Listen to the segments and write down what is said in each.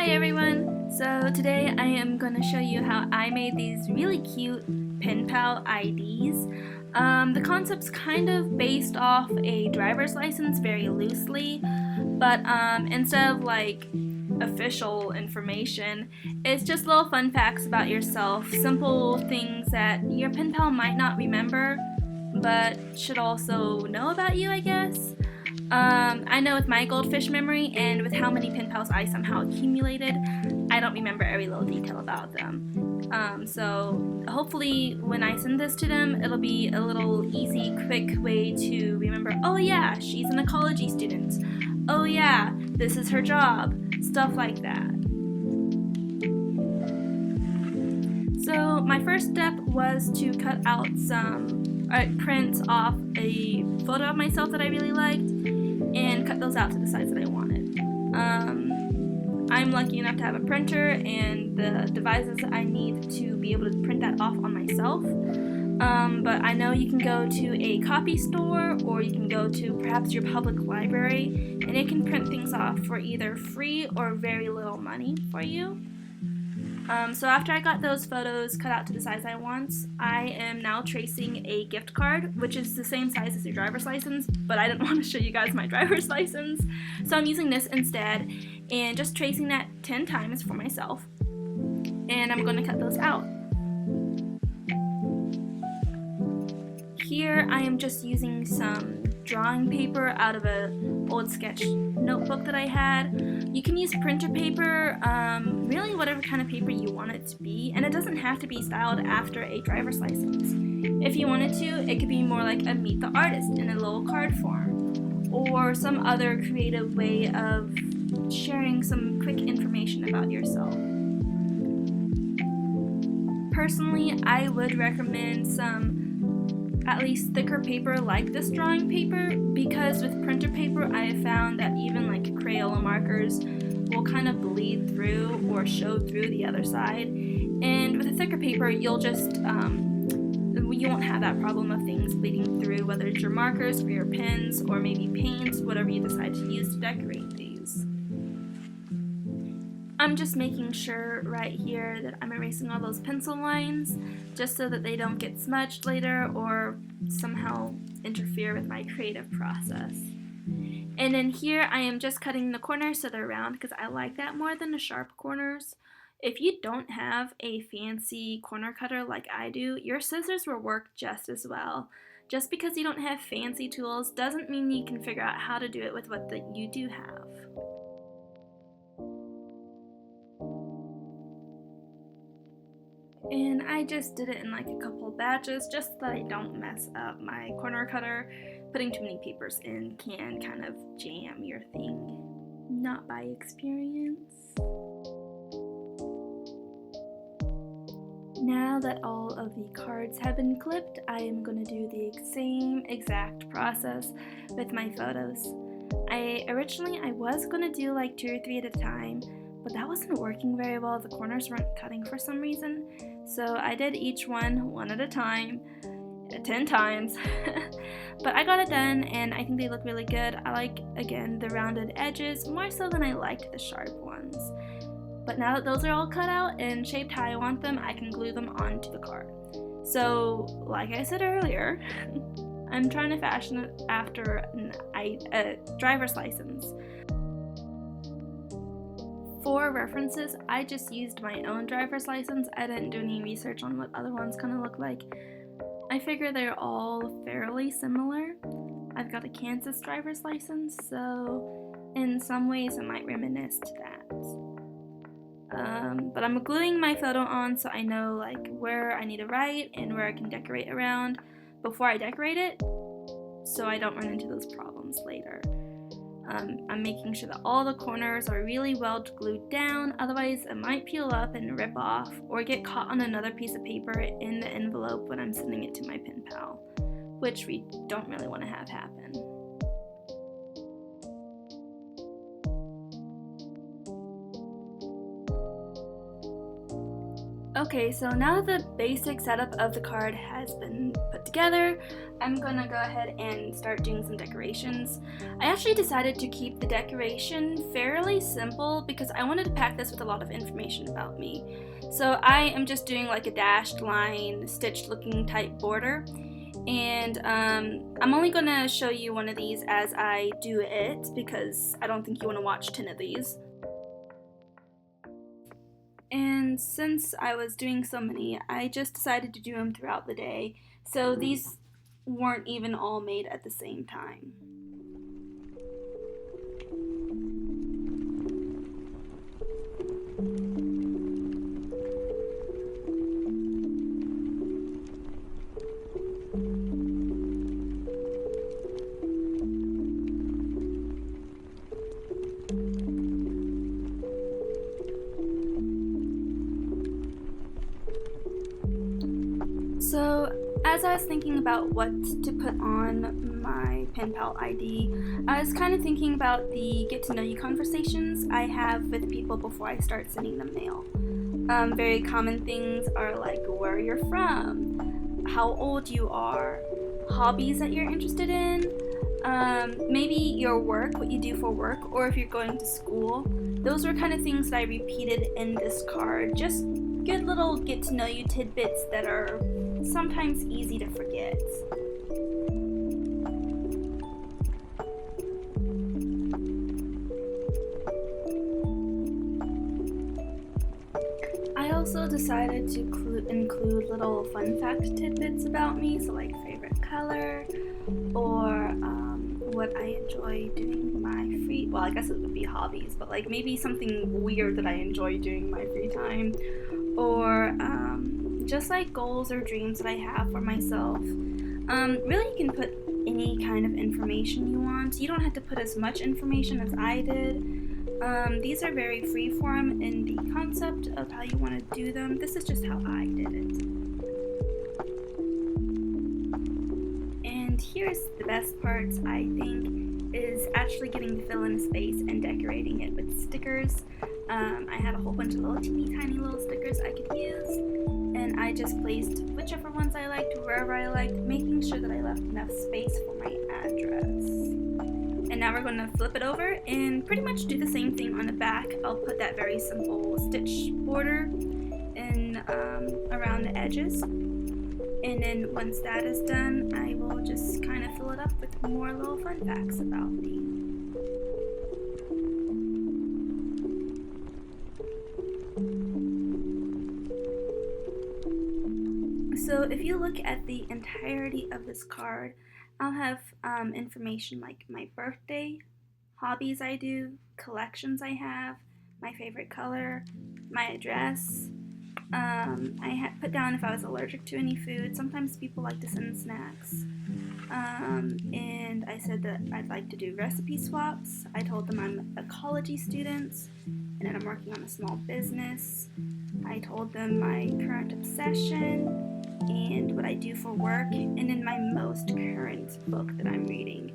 Hi everyone! So today I am going to show you how I made these really cute Penpal IDs. The concept's kind of based off a driver's license very loosely, but instead of like official information, it's just little fun facts about yourself, simple things that your pen pal might not remember, but should also know about you, I guess. I know with my goldfish memory and with how many pen pals I somehow accumulated, I don't remember every little detail about them. So hopefully when I send this to them, it'll be a little easy, quick way to remember, oh yeah, she's an ecology student. Oh yeah, this is her job. Stuff like that. So my first step was to cut out print off a photo of myself that I really liked and cut those out to the size that I wanted. I'm lucky enough to have a printer and the devices I need to be able to print that off on myself. But I know you can go to a copy store or you can go to perhaps your public library and it can print things off for either free or very little money for you. So after I got those photos cut out to the size I want, I am now tracing a gift card, which is the same size as your driver's license, but I didn't want to show you guys my driver's license. So I'm using this instead and just tracing that 10 times for myself. And I'm going to cut those out. Here I am just using some drawing paper out of an old sketch notebook that I had. You can use printer paper, really whatever kind of paper you want it to be, and it doesn't have to be styled after a driver's license. If you wanted to, it could be more like a meet the artist in a little card form, or some other creative way of sharing some quick information about yourself. Personally, I would recommend some at least thicker paper like this drawing paper, because with printer paper I have found that even like Crayola markers will kind of bleed through or show through the other side, and with a thicker paper you'll just you won't have that problem of things bleeding through, whether it's your markers or your pens or maybe paint, whatever you decide to use to decorate these. I'm just making sure right here that I'm erasing all those pencil lines just so that they don't get smudged later or somehow interfere with my creative process. And then here I am just cutting the corners so they're round because I like that more than the sharp corners. If you don't have a fancy corner cutter like I do, your scissors will work just as well. Just because you don't have fancy tools doesn't mean you can figure out how to do it with what you do have. And I just did it in like a couple batches just so that I don't mess up my corner cutter. Putting too many papers in can kind of jam your thing. Not by experience. Now that all of the cards have been clipped, I am going to do the same exact process with my photos. Originally I was going to do like 2 or 3 at a time, but that wasn't working very well. The corners weren't cutting for some reason. So I did each one at a time, 10 times. But I got it done and I think they look really good. I like, again, the rounded edges more so than I liked the sharp ones. But now that those are all cut out and shaped how I want them, I can glue them onto the card. So, like I said earlier, I'm trying to fashion it after a driver's license. For references, I just used my own driver's license. I didn't do any research on what other ones kind of look like. I figure they're all fairly similar. I've got a Kansas driver's license, so in some ways it might reminisce to that. But I'm gluing my photo on so I know like where I need to write and where I can decorate around before I decorate it, so I don't run into those problems later. I'm making sure that all the corners are really well glued down, otherwise it might peel up and rip off or get caught on another piece of paper in the envelope when I'm sending it to my pen pal, which we don't really want to have happen. Okay, so now the basic setup of the card has been put together, I'm gonna go ahead and start doing some decorations. I actually decided to keep the decoration fairly simple because I wanted to pack this with a lot of information about me. So I am just doing like a dashed line, stitched looking type border. And I'm only gonna show you one of these as I do it because I don't think you wanna watch 10 of these. And since I was doing so many, I just decided to do them throughout the day. So these weren't even all made at the same time. So, as I was thinking about what to put on my Penpal ID, I was kind of thinking about the get to know you conversations I have with people before I start sending them mail. Very common things are like where you're from, how old you are, hobbies that you're interested in, maybe your work, what you do for work, or if you're going to school. Those were kind of things that I repeated in this card. Just good little get to know you tidbits that are sometimes easy to forget. I also decided to include little fun fact tidbits about me, so like favorite color, or what I enjoy doing my free, well I guess it would be hobbies, but like maybe something weird that I enjoy doing my free time, or just like goals or dreams that I have for myself. Really you can put any kind of information you want. You don't have to put as much information as I did. These are very freeform in the concept of how you want to do them. This is just how I did it. And here's the best part, I think, is actually getting to fill in space and decorating it with stickers. I had a whole bunch of little teeny tiny little stickers I could use, and I just placed whichever ones I liked wherever I liked, making sure that I left enough space for my address. And now we're going to flip it over and pretty much do the same thing on the back. I'll put that very simple stitch border in around the edges. And then once that is done, I will just kind of fill it up with more little fun facts about me. So if you look at the entirety of this card, I'll have information like my birthday, hobbies I do, collections I have, my favorite color, my address. I had put down if I was allergic to any food. Sometimes people like to send snacks. And I said that I'd like to do recipe swaps. I told them I'm an ecology student and that I'm working on a small business. I told them my current obsession and what I do for work, and then my most current book that I'm reading.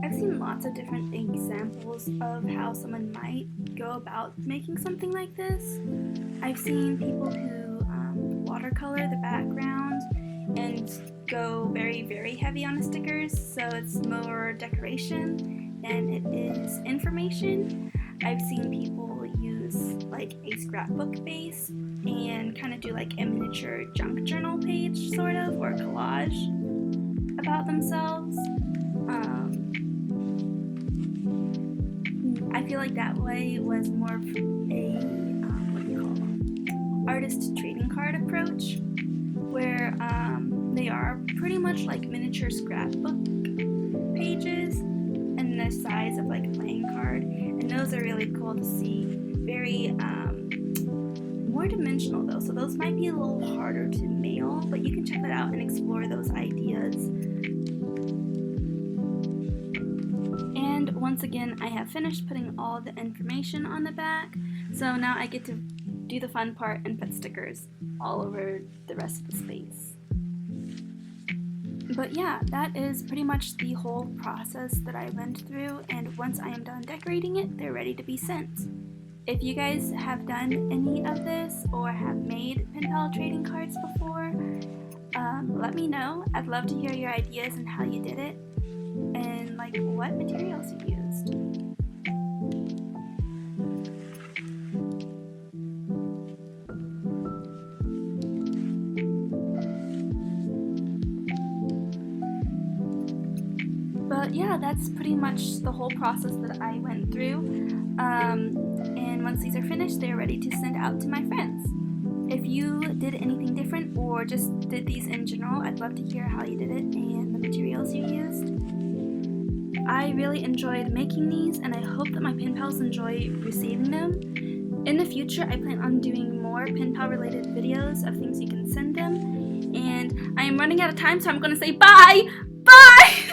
I've seen lots of different examples of how someone might go about making something like this. I've seen people who watercolor the background and go very, very heavy on the stickers, so it's more decoration than it is information. I've seen people use like a scrapbook base and kind of do like a miniature junk journal page sort of, or collage about themselves. I feel like that way was more of a artist trading card approach, where they are pretty much like miniature scrapbook pages and the size of like a playing card, and those are really cool to see. Very more dimensional though, so those might be a little harder to mail, but you can check that out and explore those ideas. And once again, I have finished putting all the information on the back, so now I get to do the fun part and put stickers all over the rest of the space. But yeah, that is pretty much the whole process that I went through, and once I am done decorating it, they're ready to be sent. If you guys have done any of this or have made pen pal trading cards before, let me know. I'd love to hear your ideas and how you did it, and like what materials you used. But yeah, that's pretty much the whole process that I went through. And once these are finished, they're ready to send out to my friends. If you did anything different or just did these in general, I'd love to hear how you did it and the materials you used. I really enjoyed making these, and I hope that my pen pals enjoy receiving them. In the future, I plan on doing more pen pal related videos of things you can send them. And I am running out of time, so I'm going to say bye! Bye!